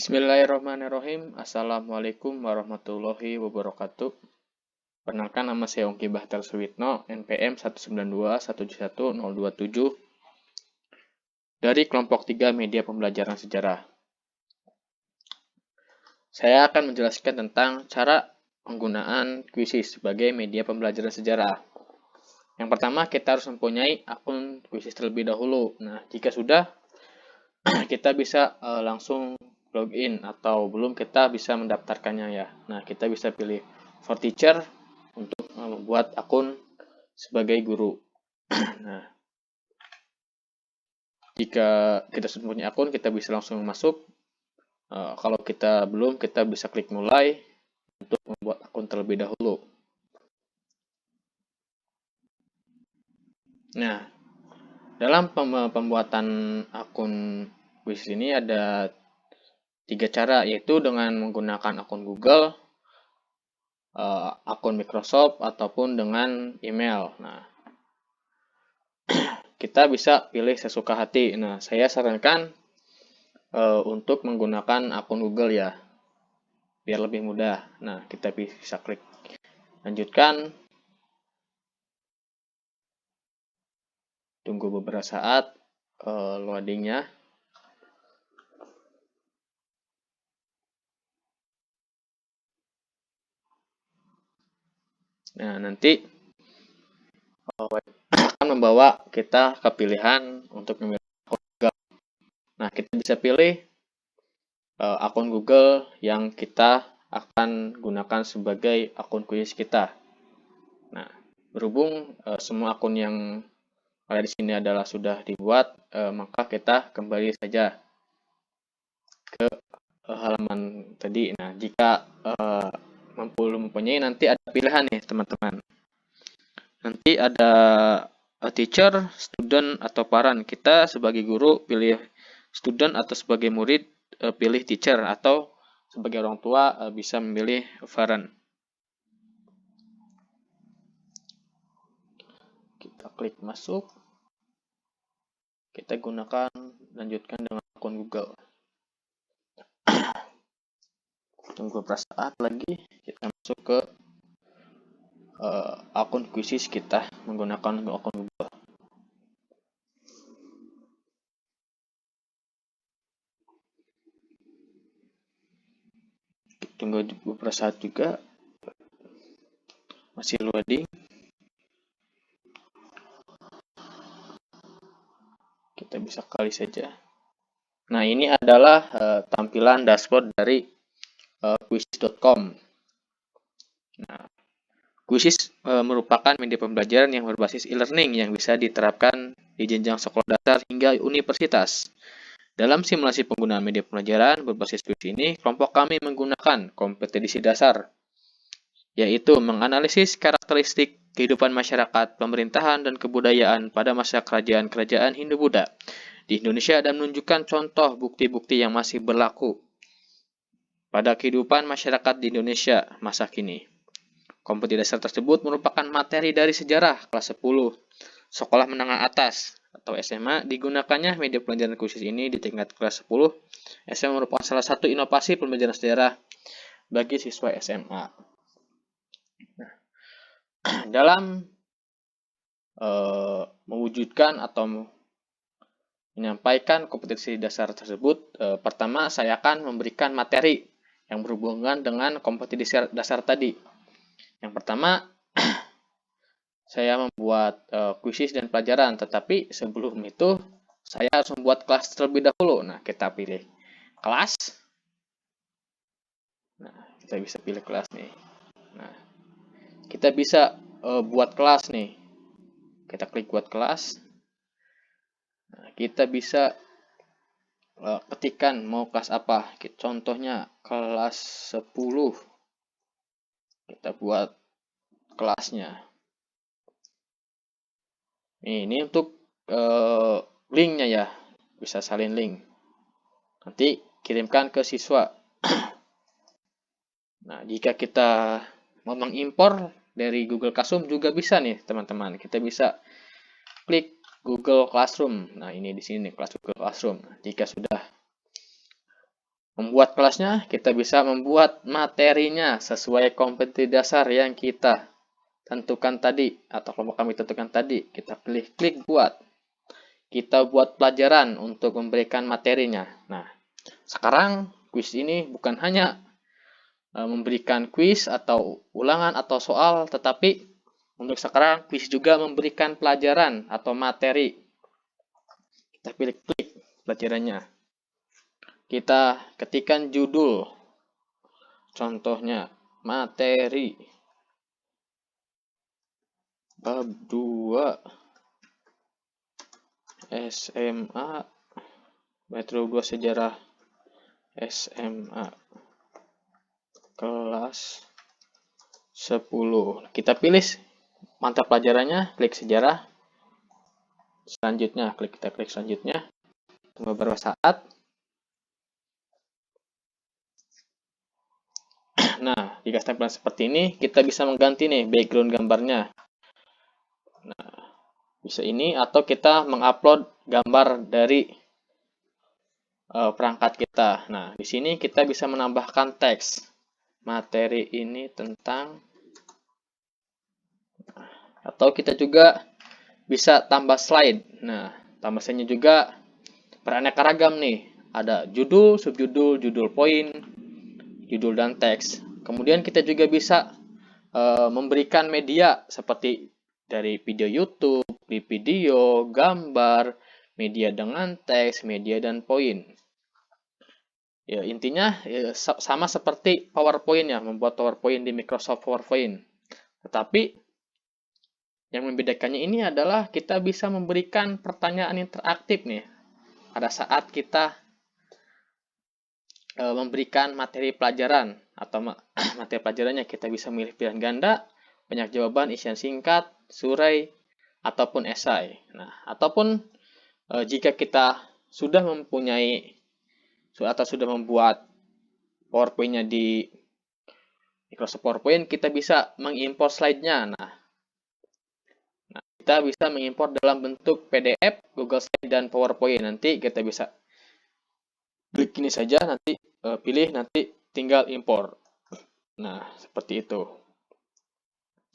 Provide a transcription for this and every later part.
Bismillahirrahmanirrahim. Assalamualaikum warahmatullahi wabarakatuh. Perkenalkan, nama saya Ongki Bahtar Suwitno, NPM 192171027 dari kelompok 3 Media Pembelajaran Sejarah. Saya akan menjelaskan tentang cara penggunaan Quizizz sebagai media pembelajaran sejarah. Yang pertama, kita harus mempunyai akun Quizizz terlebih dahulu. Nah, jika sudah, kita bisa langsung login, atau belum kita bisa mendaftarkannya ya. Nah, kita bisa pilih for teacher untuk membuat akun sebagai guru. Nah, jika kita sudah punya akun, kita bisa langsung masuk. Kalau kita belum, kita bisa klik mulai untuk membuat akun terlebih dahulu. Nah, dalam pembuatan akun Quizizz ini ada 3 cara, yaitu dengan menggunakan akun Google, akun Microsoft, ataupun dengan email. Nah, kita bisa pilih sesuka hati. Nah, saya sarankan untuk menggunakan akun Google ya, biar lebih mudah. Nah, kita bisa klik lanjutkan. Tunggu beberapa saat loadingnya. Nah, nanti akan membawa kita ke pilihan untuk memilih akun Google. Nah, kita bisa pilih akun Google yang kita akan gunakan sebagai akun Quizizz kita. Nah, berhubung semua akun yang ada di sini adalah sudah dibuat, maka kita kembali saja ke halaman tadi. Nah, jika belum mempunyai, nanti ada pilihan nih teman-teman. Nanti ada teacher, student, atau parent. Kita sebagai guru pilih student, atau sebagai murid pilih teacher, atau sebagai orang tua bisa memilih parent. Kita klik masuk. Kita gunakan, lanjutkan dengan akun Google. Tunggu beberapa saat lagi, kita masuk ke akun Quizizz kita menggunakan akun Google. Tunggu beberapa saat juga, masih loading. Kita bisa kali saja. Nah, ini adalah tampilan dashboard dari quizizz.com. Nah, Quizizz merupakan media pembelajaran yang berbasis e-learning yang bisa diterapkan di jenjang sekolah dasar hingga universitas. Dalam simulasi penggunaan media pembelajaran berbasis Quizizz ini, kelompok kami menggunakan kompetensi dasar, yaitu menganalisis karakteristik kehidupan masyarakat, pemerintahan, dan kebudayaan pada masa kerajaan-kerajaan Hindu-Buddha di Indonesia dan menunjukkan contoh bukti-bukti yang masih berlaku pada kehidupan masyarakat di Indonesia masa kini. Kompetensi dasar tersebut merupakan materi dari sejarah kelas 10 sekolah menengah atas atau SMA. Digunakannya media pembelajaran Quizizz ini di tingkat kelas 10 SMA merupakan salah satu inovasi pembelajaran sejarah bagi siswa SMA. Nah, dalam mewujudkan atau menyampaikan kompetensi dasar tersebut, pertama saya akan memberikan materi yang berhubungan dengan kompetensi dasar tadi. Yang pertama, saya membuat Quizizz dan pelajaran, tetapi sebelum itu saya harus membuat kelas terlebih dahulu. Nah, kita pilih kelas. Nah, kita bisa pilih kelas nih. Nah, kita bisa buat kelas nih. Kita klik buat kelas. Nah, kita bisa ketikkan mau kelas apa. Contohnya kelas 10. Kita buat kelasnya. Ini untuk linknya ya, bisa salin link. Nanti kirimkan ke siswa. Nah, jika kita mau mengimpor dari Google Classroom juga bisa nih teman-teman. Kita bisa klik Google Classroom. Nah, ini di sini kelas Google Classroom. Nah, jika sudah membuat kelasnya, kita bisa membuat materinya sesuai kompetensi dasar yang kita tentukan tadi, atau kelompok kami tentukan tadi. Kita pilih klik buat. Kita buat pelajaran untuk memberikan materinya. Nah, sekarang kuis ini bukan hanya memberikan kuis atau ulangan atau soal, tetapi untuk sekarang kuis juga memberikan pelajaran atau materi. Kita pilih klik pelajarannya. Kita ketikkan judul, contohnya materi bab 2 SMA Metro 2 Sejarah SMA kelas 10. Kita pilih mata pelajarannya, klik sejarah. Selanjutnya kita klik selanjutnya. Tunggu beberapa saat. Nah, jika tampilan seperti ini, kita bisa mengganti nih background gambarnya. Nah, bisa ini, atau kita mengupload gambar dari perangkat kita. Nah, di sini kita bisa menambahkan teks. Materi ini tentang, atau kita juga bisa tambah slide. Nah, tambah slide-nya juga beraneka ragam nih. Ada judul, subjudul, judul poin, judul dan teks. Kemudian kita juga bisa memberikan media seperti dari video YouTube, video, gambar, media dengan teks, media dan poin. Ya, intinya ya, sama seperti PowerPoint ya, membuat PowerPoint di Microsoft PowerPoint. Tetapi yang membedakannya ini adalah kita bisa memberikan pertanyaan interaktif nih pada saat kita memberikan materi pelajaran atau materi pelajarannya. Kita bisa memilih pilihan ganda, banyak jawaban, isian singkat, surai, ataupun esai. Nah, ataupun jika kita sudah mempunyai atau sudah membuat PowerPoint-nya di Microsoft PowerPoint, kita bisa mengimpor slide-nya. Nah, kita bisa mengimpor dalam bentuk PDF, Google Slide, dan PowerPoint. Nanti kita bisa klik ini saja, nanti pilih, nanti tinggal impor. Nah, seperti itu.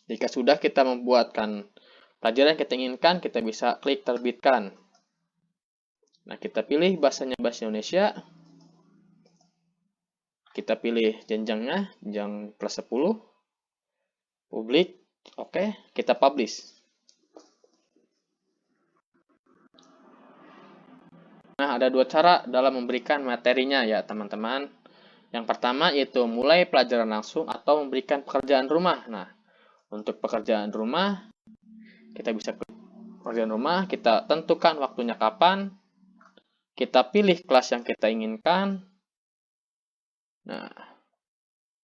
Jika sudah kita membuatkan pelajaran yang kita inginkan, kita bisa klik terbitkan. Nah, kita pilih bahasanya bahasa Indonesia. Kita pilih jenjangnya, jenjang kelas 10. Publik, oke, kita publish. Nah, ada dua cara dalam memberikan materinya ya, teman-teman. Yang pertama yaitu mulai pelajaran langsung atau memberikan pekerjaan rumah. Nah, untuk pekerjaan rumah, kita bisa klik pekerjaan rumah, kita tentukan waktunya kapan, kita pilih kelas yang kita inginkan. Nah,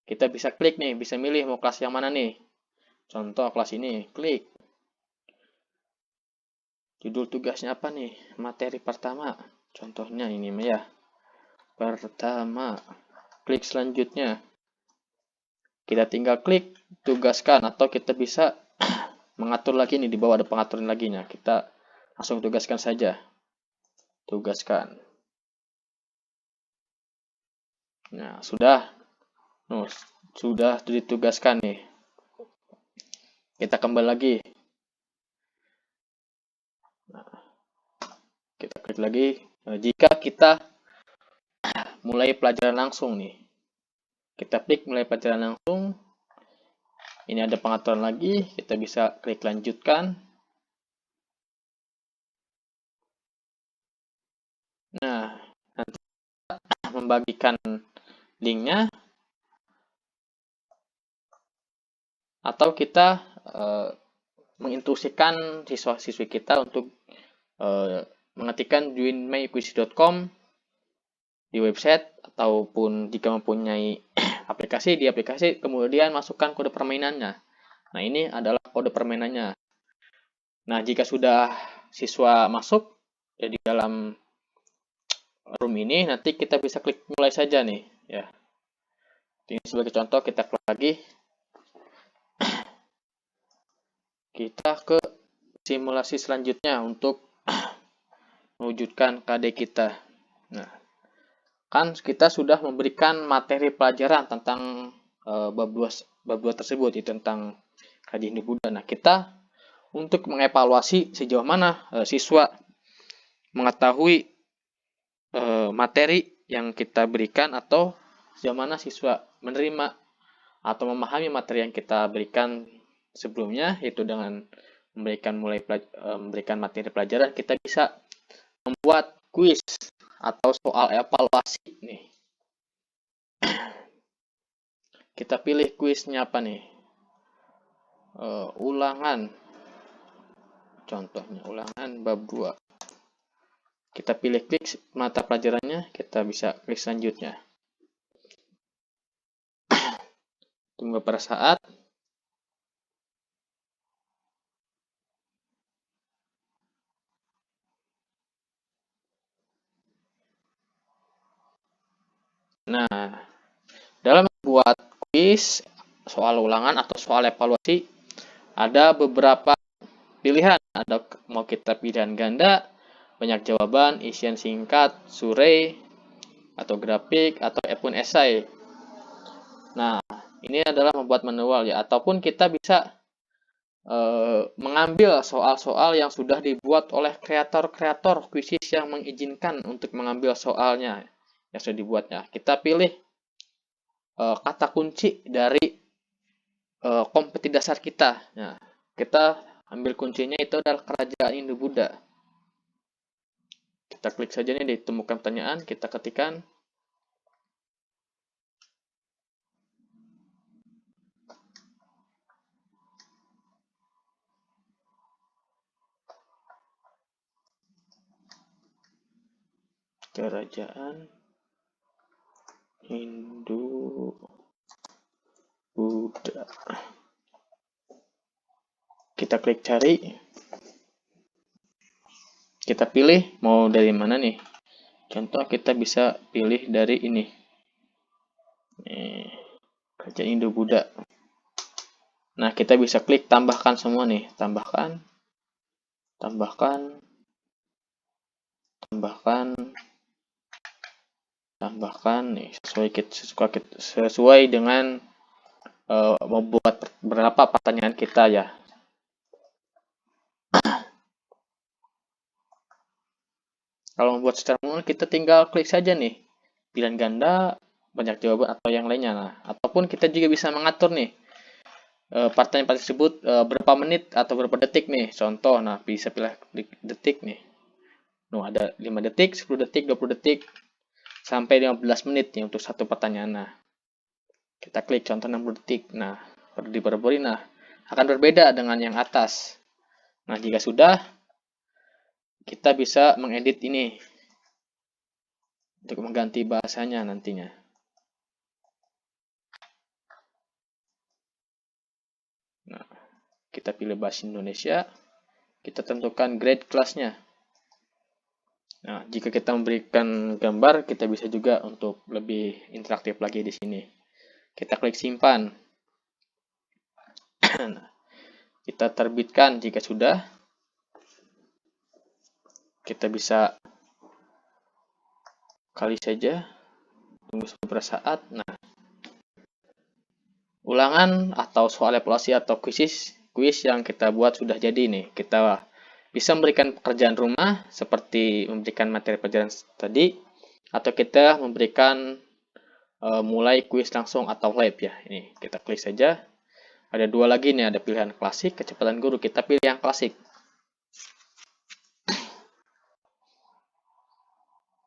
kita bisa klik nih, bisa milih mau kelas yang mana nih. Contoh kelas ini, klik. Judul tugasnya apa nih? Materi pertama. Contohnya ini ya. Pertama. Klik selanjutnya. Kita tinggal klik tugaskan, atau kita bisa mengatur lagi nih, di bawah ada pengaturan lagi nya. Kita langsung tugaskan saja. Tugaskan. Nah, sudah. Sudah ditugaskan nih. Kita kembali lagi. Nah, kita klik lagi. Nah, jika kita mulai pelajaran langsung nih. Kita klik mulai pelajaran langsung. Ini ada pengaturan lagi. Kita bisa klik lanjutkan. Nah, nanti kita membagikan linknya. Atau kita menginstruksikan siswa-siswi kita untuk mengetikkan joinmyquiz.com di website, ataupun jika mempunyai aplikasi, di aplikasi kemudian masukkan kode permainannya. Nah, ini adalah kode permainannya. Nah, jika sudah siswa masuk ya, di dalam room ini, nanti kita bisa klik mulai saja nih ya. Ini sebagai contoh, kita klik lagi. Kita ke simulasi selanjutnya untuk mewujudkan KD kita. Nah, kan kita sudah memberikan materi pelajaran tentang bab 2 tersebut, itu tentang kajian Hindu Buddha. Nah, kita untuk mengevaluasi sejauh mana siswa mengetahui materi yang kita berikan atau sejauh mana siswa menerima atau memahami materi yang kita berikan sebelumnya, yaitu dengan memberikan materi pelajaran, kita bisa membuat kuis atau soal evaluasi nih. Kita pilih kuisnya apa nih? Ulangan. Contohnya ulangan bab 2. Kita pilih klik mata pelajarannya, kita bisa klik selanjutnya. Tunggu beberapa saat. Nah, dalam membuat kuis soal ulangan atau soal evaluasi, ada beberapa pilihan. Ada mau kita pilihan ganda, banyak jawaban, isian singkat, survei, atau grafik, atau pun esai. Nah, ini adalah membuat manual ya, ataupun kita bisa mengambil soal-soal yang sudah dibuat oleh kreator-kreator kuisis yang mengizinkan untuk mengambil soalnya yang sudah dibuatnya. Kita pilih kata kunci dari kompetisi dasar kita. Nah, kita ambil kuncinya itu adalah kerajaan Hindu Buddha. Kita klik saja nih, ditemukan pertanyaan, kita ketikkan. Kerajaan Hindu Buddha. Kita klik cari. Kita pilih mau dari mana nih. Contoh kita bisa pilih dari ini. Kerajaan Hindu Buddha. Nah, kita bisa klik tambahkan semua nih. Tambahkan. Nih sesuai dengan membuat berapa pertanyaan kita ya. Kalau membuat secara manual, kita tinggal klik saja nih pilihan ganda, banyak jawaban, atau yang lainnya. Nah, ataupun kita juga bisa mengatur nih pertanyaan tersebut berapa menit atau berapa detik nih. Contoh, nah bisa pilih detik nih. Nah, ada 5 detik, 10 detik, 20 detik, sampai 15 menit nih untuk satu pertanyaan. Nah, kita klik contoh 60 detik. Nah, perlu diperbarui. Nah, akan berbeda dengan yang atas. Nah, jika sudah, kita bisa mengedit ini untuk mengganti bahasanya nantinya. Nah, kita pilih bahasa Indonesia. Kita tentukan grade kelasnya. Nah, jika kita memberikan gambar, kita bisa juga untuk lebih interaktif lagi di sini. Kita klik simpan. Nah, kita terbitkan jika sudah. Kita bisa kali saja. Tunggu beberapa saat. Nah, ulangan atau soal evaluasi atau kuis yang kita buat sudah jadi nih. Kita bisa memberikan pekerjaan rumah seperti memberikan materi pelajaran tadi, atau kita memberikan mulai kuis langsung atau live ya. Ini kita klik saja. Ada dua lagi nih, ada pilihan klasik, kecepatan guru. Kita pilih yang klasik.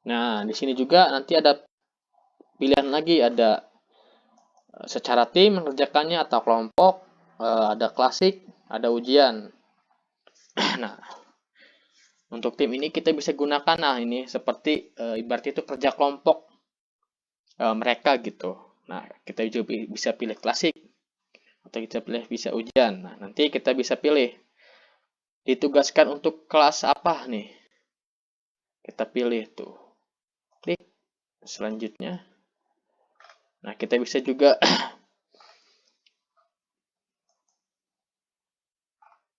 Nah, di sini juga nanti ada pilihan lagi, ada secara tim mengerjakannya atau kelompok, ada klasik, ada ujian. Nah, untuk tim ini kita bisa gunakan, nah ini seperti ibarat itu kerja kelompok mereka gitu. Nah, kita juga bisa pilih klasik atau kita bisa ujian. Nah, nanti kita bisa pilih ditugaskan untuk kelas apa nih. Kita pilih tuh. Klik selanjutnya. Nah, kita bisa juga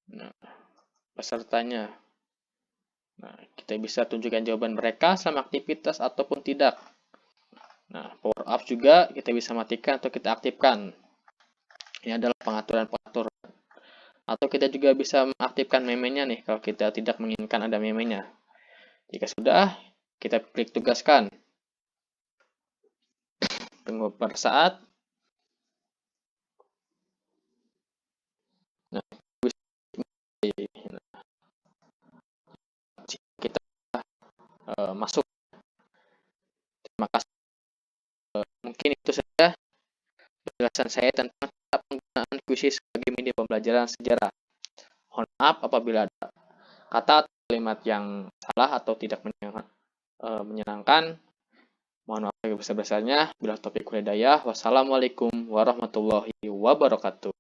nah, pesertanya. Nah, kita bisa tunjukkan jawaban mereka selama aktivitas ataupun tidak. Nah, power up juga kita bisa matikan atau kita aktifkan. Ini adalah pengaturan-pengaturan. Atau kita juga bisa mengaktifkan memenya nih kalau kita tidak menginginkan ada memenya. Jika sudah, kita klik tugaskan. Tunggu per saat. Nah, kita masuk. Terima kasih. Mungkin itu saja penjelasan saya tentang penggunaan kuisis sebagai media pembelajaran sejarah. Mohon maaf apabila ada kata atau kalimat yang salah atau tidak menyenangkan. Mohon maaf yang besar-besarnya. Bila taufiq wal hidayah. Wassalamualaikum warahmatullahi wabarakatuh.